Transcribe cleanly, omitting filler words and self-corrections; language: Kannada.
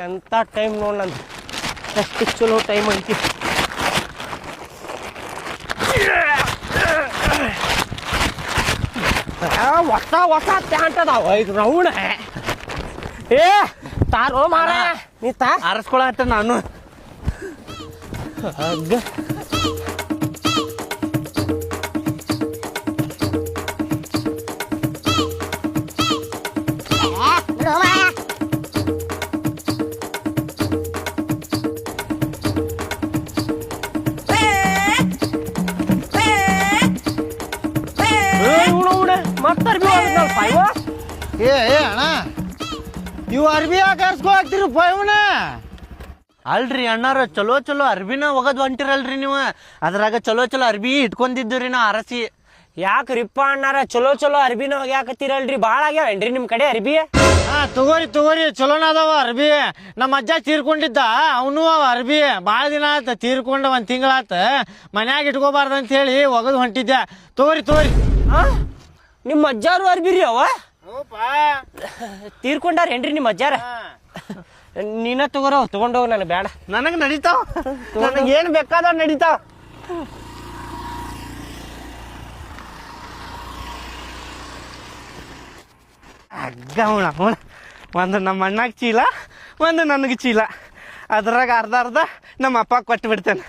ಎಂಥ ಟೈಮ್ ನೋಡಿ ನಂದು ಎಷ್ಟು ಚಲೋ ಟೈಮ್ ಐತಿ. ಹೊಸ ಹೊಸ ಪ್ಯಾಂಟ್ ಅದಾವ ಇದು ರೌಣ. ಏ ತಾರೋ ಮಾರ ನೀ ಆರಿಸ್ಕೊಳತ್ತ ನಾನು. ಏ ಅಣ್ಣ ಇವು ಅರ್ಬಿ ಯಾಕೆ ಹರ್ಸ್ಕೊ ಹಾಕ್ತಿರಪ್ಪ ಇವನ? ಅಲ್ರಿ ಅಣ್ಣಾರ ಚಲೋ ಚಲೋ ಅರ್ಬಿನ ಒಗದ್ ಹೊಂಟಿರಲ್ರಿ ನೀವು, ಅದ್ರಾಗ ಚಲೋ ಚಲೋ ಅರ್ಬಿ ಇಟ್ಕೊಂಡಿದ್ದೀರಿ ನಾ ಅರಸಿ. ಯಾಕ್ರಿಪ್ಪ ಅಣ್ಣಾರ ಚಲೋ ಚಲೋ ಅರ್ಬಿನ ಯಾಕತ್ತೀರಲ್ರಿ? ಭಾಳ ಆಗ್ಯಾವೇನ್ರಿ ನಿಮ್ಮ ಕಡೆ ಅರ್ಬಿ? ಹಾ ತಗೋರಿ ಚಲೋನ ಅದಾವ ಅರ್ಬಿ. ನಮ್ಮ ಅಜ್ಜ ತೀರ್ಕೊಂಡಿದ್ದ, ಅವನು ಅವ ಅರ್ಬಿ ಭಾಳ ದಿನ ಆತ ತೀರ್ಕೊಂಡ, 1 ತಿಂಗಳಾತ. ಮನ್ಯಾಗ ಇಟ್ಕೋಬಾರ್ದು ಅಂತ ಹೇಳಿ ಒಗದ್ ಹೊಂಟಿದ್ದೆ. ತಗೋರಿ. ನಿಮ್ಮ ಅಜ್ಜಾರು ಅರ್ಬಿ ರೀ ಅವ? ತೀರ್ಕೊಂಡಾರೇನ್ರಿ ನಿಮ್ಮ ಅಜ್ಜಾರ? ನೀನ ತಗೊಂಡೋಗ, ನನಗೆ ಬೇಡ. ನನಗೆ ನಡೀತಾವ, ನನಗೆ ಏನು ಬೇಕಾದ ನಡೀತಾವ. ಒಂದು ನಮ್ಮ ಅಣ್ಣಗೆ ಚೀಲ, ಒಂದು ನನಗೆ ಚೀಲ, ಅದ್ರಾಗ ಅರ್ಧ ನಮ್ಮ ಅಪ್ಪ ಕೊಟ್ಟು ಬಿಡ್ತೇನೆ.